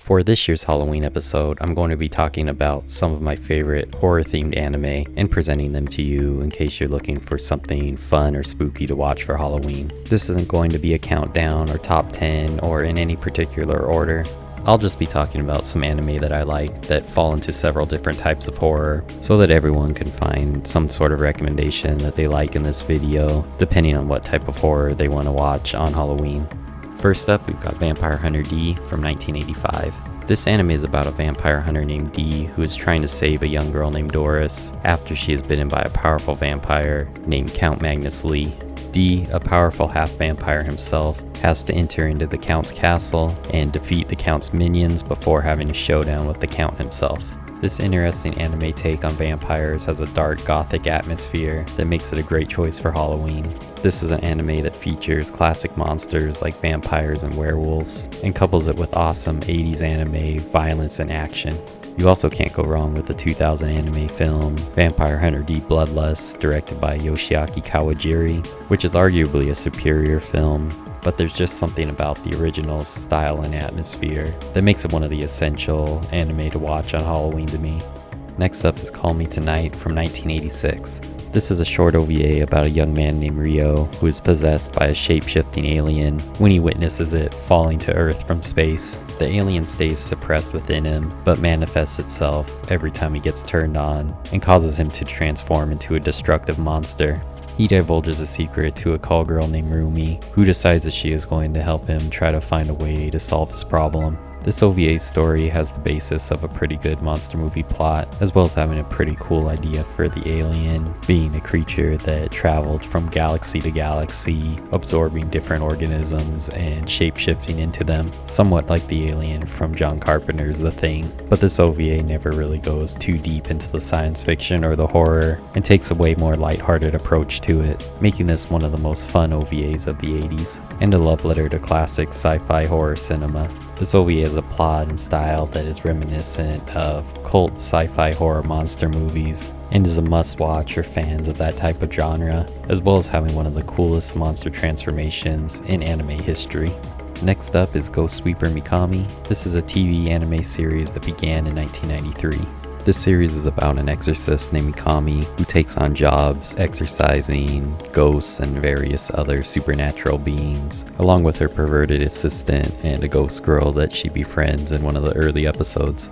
For this year's Halloween episode, I'm going to be talking about some of my favorite horror-themed anime and presenting them to you in case you're looking for something fun or spooky to watch for Halloween. This isn't going to be a countdown or top 10 or in any particular order. I'll just be talking about some anime that I like that fall into several different types of horror so that everyone can find some sort of recommendation that they like in this video, depending on what type of horror they want to watch on Halloween. First up, we've got Vampire Hunter D from 1985. This anime is about a vampire hunter named D who is trying to save a young girl named Doris after she is bitten by a powerful vampire named Count Magnus Lee. D, a powerful half-vampire himself, has to enter into the Count's castle and defeat the Count's minions before having a showdown with the Count himself. This interesting anime take on vampires has a dark gothic atmosphere that makes it a great choice for Halloween. This is an anime that features classic monsters like vampires and werewolves, and couples it with awesome 80s anime violence and action. You also can't go wrong with the 2000 anime film Vampire Hunter D Bloodlust, directed by Yoshiaki Kawajiri, which is arguably a superior film, but there's just something about the original style and atmosphere that makes it one of the essential anime to watch on Halloween to me. Next up is Call Me Tonight from 1986. This is a short OVA about a young man named Ryo who is possessed by a shape-shifting alien when he witnesses it falling to Earth from space. The alien stays suppressed within him, but manifests itself every time he gets turned on and causes him to transform into a destructive monster. He divulges a secret to a call girl named Rumi, who decides that she is going to help him try to find a way to solve his problem. This OVA's story has the basis of a pretty good monster movie plot, as well as having a pretty cool idea for the alien being a creature that traveled from galaxy to galaxy, absorbing different organisms and shape-shifting into them, somewhat like the alien from John Carpenter's The Thing. But this OVA never really goes too deep into the science fiction or the horror, and takes a way more lighthearted approach to it, making this one of the most fun OVAs of the 80s, and a love letter to classic sci-fi horror cinema. This OVA has a plot and style that is reminiscent of cult sci-fi horror monster movies, and is a must-watch for fans of that type of genre, as well as having one of the coolest monster transformations in anime history. Next up is Ghost Sweeper Mikami. This is a TV anime series that began in 1993. This series is about an exorcist named Mikami who takes on jobs exorcising ghosts and various other supernatural beings, along with her perverted assistant and a ghost girl that she befriends in one of the early episodes.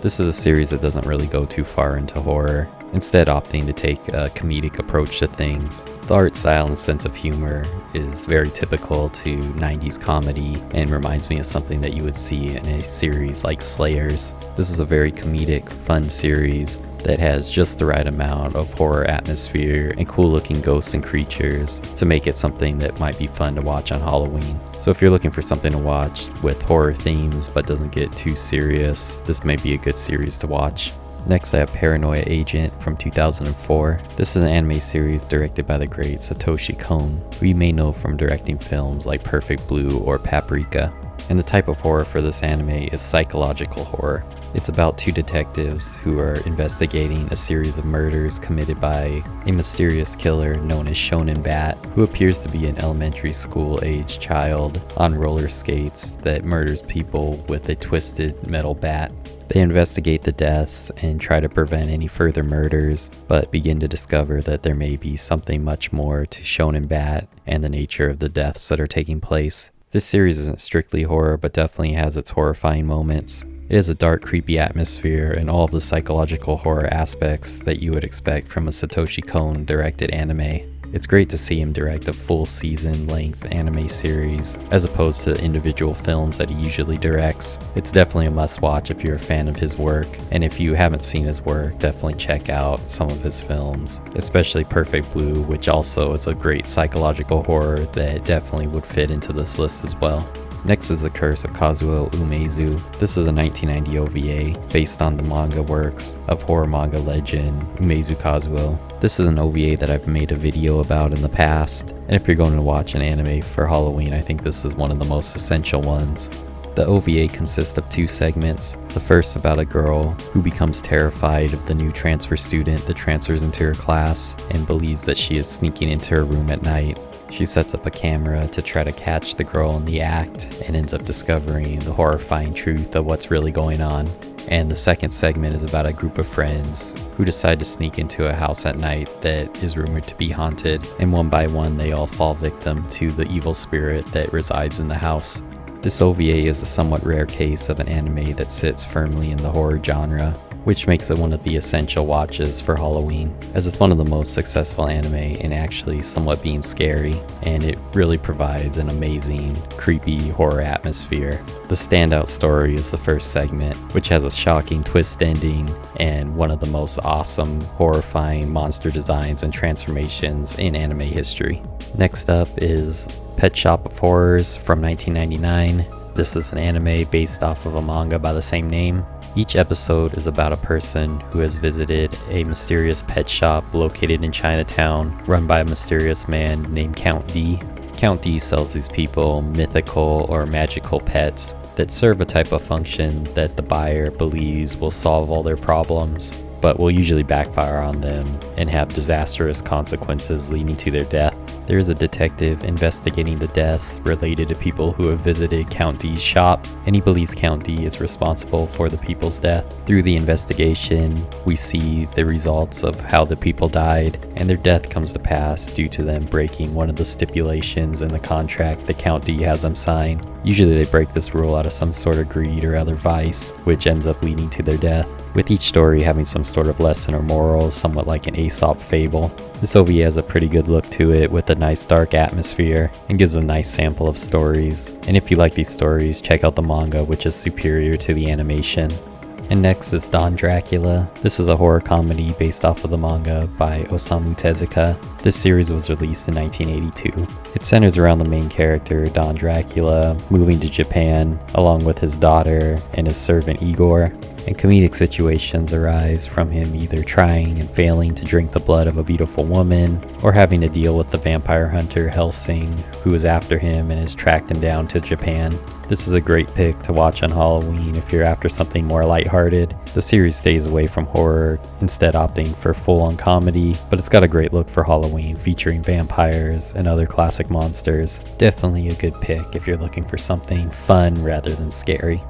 This is a series that doesn't really go too far into horror, instead opting to take a comedic approach to things. The art style and sense of humor is very typical to 90s comedy and reminds me of something that you would see in a series like Slayers. This is a very comedic, fun series that has just the right amount of horror atmosphere and cool looking ghosts and creatures to make it something that might be fun to watch on Halloween. So if you're looking for something to watch with horror themes but doesn't get too serious, this may be a good series to watch. Next I have Paranoia Agent from 2004. This is an anime series directed by the great Satoshi Kon, who you may know from directing films like Perfect Blue or Paprika. And the type of horror for this anime is psychological horror. It's about two detectives who are investigating a series of murders committed by a mysterious killer known as Shonen Bat, who appears to be an elementary school age child on roller skates that murders people with a twisted metal bat. They investigate the deaths and try to prevent any further murders, but begin to discover that there may be something much more to Shonen Bat and the nature of the deaths that are taking place. This series isn't strictly horror, but definitely has its horrifying moments. It has a dark, creepy atmosphere and all of the psychological horror aspects that you would expect from a Satoshi Kon directed anime. It's great to see him direct a full season-length anime series, as opposed to the individual films that he usually directs. It's definitely a must-watch if you're a fan of his work, and if you haven't seen his work, definitely check out some of his films, especially Perfect Blue, which also is a great psychological horror that definitely would fit into this list as well. Next is The Curse of Kazuo Umezu. This is a 1990 OVA based on the manga works of horror manga legend Umezu Kazuo. This is an OVA that I've made a video about in the past, and if you're going to watch an anime for Halloween, I think this is one of the most essential ones. The OVA consists of two segments. The first about a girl who becomes terrified of the new transfer student that transfers into her class and believes that she is sneaking into her room at night. She sets up a camera to try to catch the girl in the act and ends up discovering the horrifying truth of what's really going on. And the second segment is about a group of friends who decide to sneak into a house at night that is rumored to be haunted, and one by one they all fall victim to the evil spirit that resides in the house. This OVA is a somewhat rare case of an anime that sits firmly in the horror genre, which makes it one of the essential watches for Halloween, as it's one of the most successful anime in actually somewhat being scary, and it really provides an amazing, creepy horror atmosphere. The standout story is the first segment, which has a shocking twist ending and one of the most awesome, horrifying monster designs and transformations in anime history. Next up is Pet Shop of Horrors from 1999. This is an anime based off of a manga by the same name. Each episode is about a person who has visited a mysterious pet shop located in Chinatown, run by a mysterious man named Count D. Count D sells these people mythical or magical pets that serve a type of function that the buyer believes will solve all their problems, but will usually backfire on them and have disastrous consequences leading to their death. There is a detective investigating the deaths related to people who have visited Count D's shop, and he believes Count D is responsible for the people's death. Through the investigation, we see the results of how the people died, and their death comes to pass due to them breaking one of the stipulations in the contract that Count D has them sign. Usually they break this rule out of some sort of greed or other vice, which ends up leading to their death, with each story having some sort of lesson or moral, somewhat like an Aesop fable. This OVA has a pretty good look to it with a nice dark atmosphere and gives a nice sample of stories. And if you like these stories, check out the manga, which is superior to the animation. And next is Don Dracula. This is a horror comedy based off of the manga by Osamu Tezuka. This series was released in 1982. It centers around the main character, Don Dracula, moving to Japan along with his daughter and his servant Igor. And comedic situations arise from him either trying and failing to drink the blood of a beautiful woman, or having to deal with the vampire hunter Helsing, who is after him and has tracked him down to Japan. This is a great pick to watch on Halloween if you're after something more lighthearted. The series stays away from horror, instead opting for full-on comedy, but it's got a great look for Halloween, featuring vampires and other classic monsters. Definitely a good pick if you're looking for something fun rather than scary.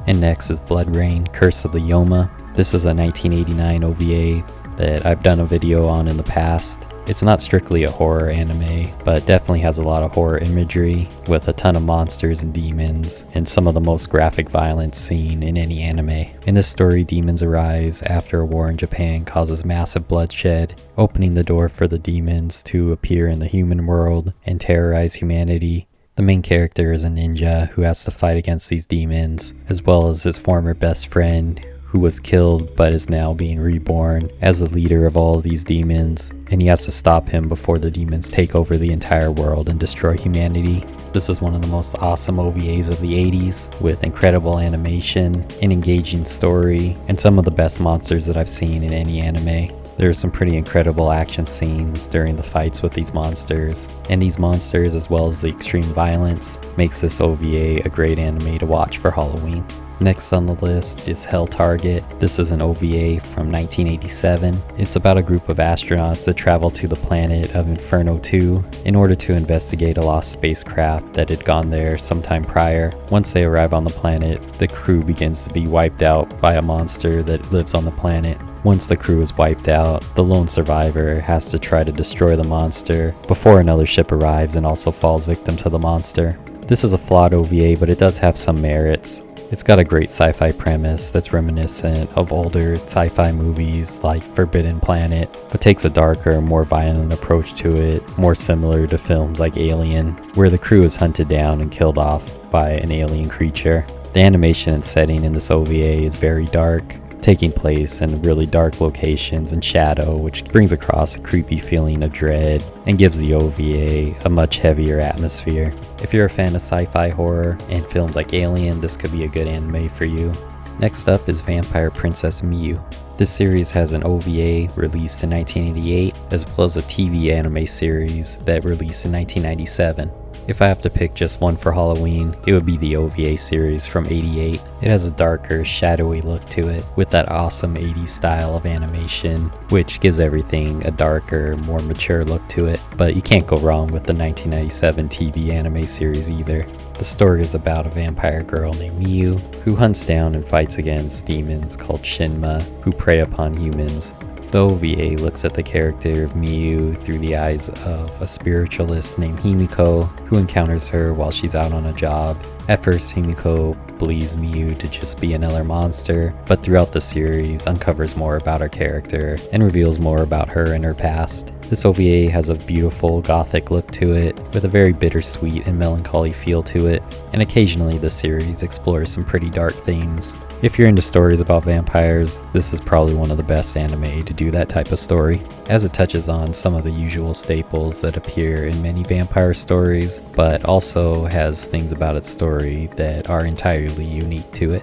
And next is Blood Rain, Curse of the Yoma. This is a 1989 OVA that I've done a video on in the past. It's not strictly a horror anime, but definitely has a lot of horror imagery with a ton of monsters and demons and some of the most graphic violence seen in any anime. In this story, demons arise after a war in Japan causes massive bloodshed, opening the door for the demons to appear in the human world and terrorize humanity. The main character is a ninja who has to fight against these demons, as well as his former best friend, who was killed but is now being reborn as the leader of all of these demons, and he has to stop him before the demons take over the entire world and destroy humanity. This is one of the most awesome OVAs of the 80s, with incredible animation, an engaging story, and some of the best monsters that I've seen in any anime. There are some pretty incredible action scenes during the fights with these monsters, and these monsters, as well as the extreme violence, makes this OVA a great anime to watch for Halloween. Next on the list is Hell Target. This is an OVA from 1987. It's about a group of astronauts that travel to the planet of Inferno 2 in order to investigate a lost spacecraft that had gone there sometime prior. Once they arrive on the planet, the crew begins to be wiped out by a monster that lives on the planet. Once the crew is wiped out, the lone survivor has to try to destroy the monster before another ship arrives and also falls victim to the monster. This is a flawed OVA, but it does have some merits. It's got a great sci-fi premise that's reminiscent of older sci-fi movies like Forbidden Planet, but takes a darker, more violent approach to it, more similar to films like Alien, where the crew is hunted down and killed off by an alien creature. The animation and setting in this OVA is very dark, taking place in really dark locations and shadow, which brings across a creepy feeling of dread and gives the OVA a much heavier atmosphere. If you're a fan of sci-fi horror and films like Alien, this could be a good anime for you. Next up is Vampire Princess Miyu. This series has an OVA released in 1988, as well as a TV anime series that released in 1997. If I have to pick just one for Halloween, it would be the OVA series from '88. It has a darker, shadowy look to it, with that awesome '80s style of animation, which gives everything a darker, more mature look to it. But you can't go wrong with the 1997 TV anime series either. The story is about a vampire girl named Miyu, who hunts down and fights against demons called Shinma, who prey upon humans. The OVA looks at the character of Miyu through the eyes of a spiritualist named Himiko, who encounters her while she's out on a job. At first, Himiko believes Miyu to just be another monster, but throughout the series uncovers more about her character and reveals more about her and her past. This OVA has a beautiful gothic look to it, with a very bittersweet and melancholy feel to it, and occasionally the series explores some pretty dark themes. If you're into stories about vampires, this is probably one of the best anime to do that type of story, as it touches on some of the usual staples that appear in many vampire stories, but also has things about its story that are entirely unique to it.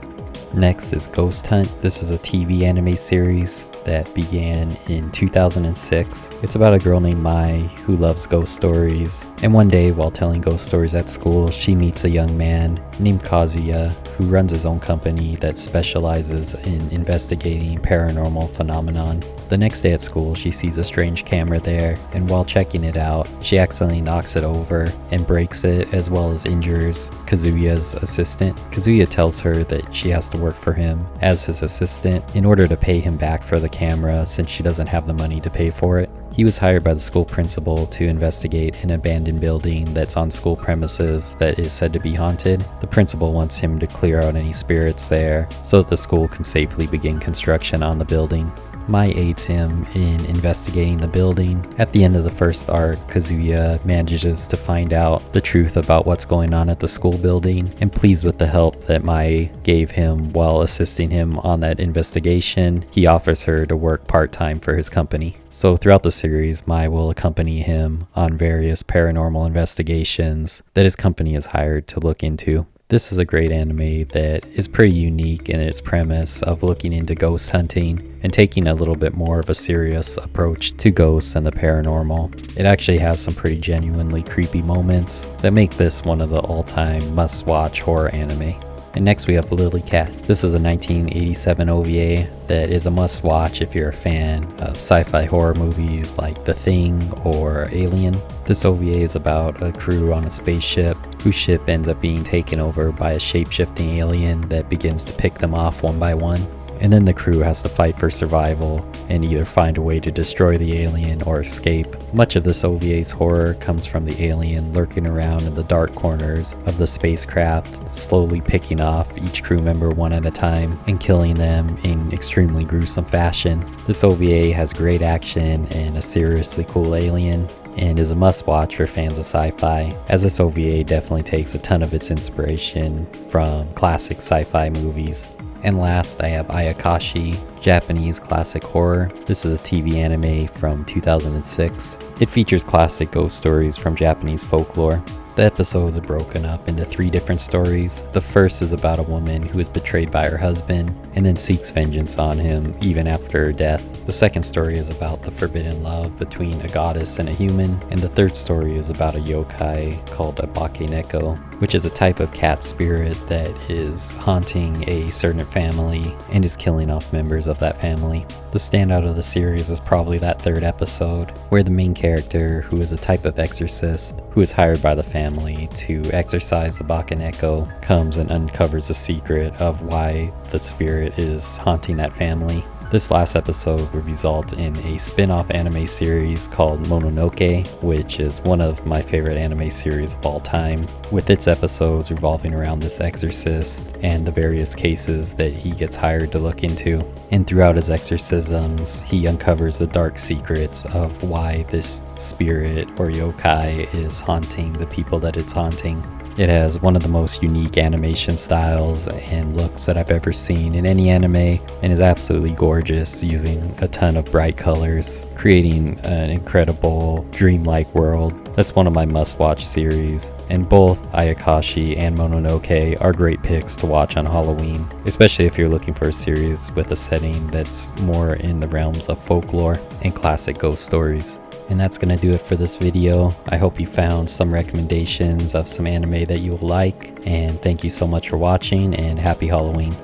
Next is Ghost Hunt. This is a TV anime series that began in 2006. It's about a girl named Mai who loves ghost stories, and one day while telling ghost stories at school, she meets a young man named Kazuo who runs his own company that specializes in investigating paranormal phenomenon. The next day at school, she sees a strange camera there, and while checking it out, she accidentally knocks it over and breaks it, as well as injures Kazuya's assistant. Kazuya tells her that she has to work for him as his assistant in order to pay him back for the camera, since she doesn't have the money to pay for it. He was hired by the school principal to investigate an abandoned building that's on school premises that is said to be haunted. The principal wants him to clear out any spirits there so that the school can safely begin construction on the building. Mai aids him in investigating the building. At the end of the first arc, Kazuya manages to find out the truth about what's going on at the school building, and pleased with the help that Mai gave him while assisting him on that investigation, he offers her to work part-time for his company. So throughout the series, Mai will accompany him on various paranormal investigations that his company is hired to look into. This is a great anime that is pretty unique in its premise of looking into ghost hunting and taking a little bit more of a serious approach to ghosts and the paranormal. It actually has some pretty genuinely creepy moments that make this one of the all-time must-watch horror anime. And next we have Lily Cat. This is a 1987 OVA that is a must-watch if you're a fan of sci-fi horror movies like The Thing or Alien. This OVA is about a crew on a spaceship whose ship ends up being taken over by a shape-shifting alien that begins to pick them off one by one. And then the crew has to fight for survival and either find a way to destroy the alien or escape. Much of this OVA's horror comes from the alien lurking around in the dark corners of the spacecraft, slowly picking off each crew member one at a time and killing them in extremely gruesome fashion. This OVA has great action and a seriously cool alien, and is a must-watch for fans of sci-fi, as this OVA definitely takes a ton of its inspiration from classic sci-fi movies. And last, I have Ayakashi, Japanese classic horror. This is a TV anime from 2006. It features classic ghost stories from Japanese folklore. The episodes are broken up into 3 different stories. The first is about a woman who is betrayed by her husband and then seeks vengeance on him even after her death. The second story is about the forbidden love between a goddess and a human. And the third story is about a yokai called a bakeneko, which is a type of cat spirit that is haunting a certain family and is killing off members of that family. The standout of the series is probably that third episode, where the main character, who is a type of exorcist who is hired by the family to exorcise the bakeneko, comes and uncovers the secret of why the spirit is haunting that family. This last episode would result in a spin-off anime series called Mononoke, which is one of my favorite anime series of all time, with its episodes revolving around this exorcist and the various cases that he gets hired to look into. And throughout his exorcisms, he uncovers the dark secrets of why this spirit or yokai is haunting the people that it's haunting. It has one of the most unique animation styles and looks that I've ever seen in any anime, and is absolutely gorgeous, using a ton of bright colors, creating an incredible dreamlike world. That's one of my must-watch series, and both Ayakashi and Mononoke are great picks to watch on Halloween, especially if you're looking for a series with a setting that's more in the realms of folklore and classic ghost stories. And that's going to do it for this video. I hope you found some recommendations of some anime that you will like, and thank you so much for watching, and happy Halloween.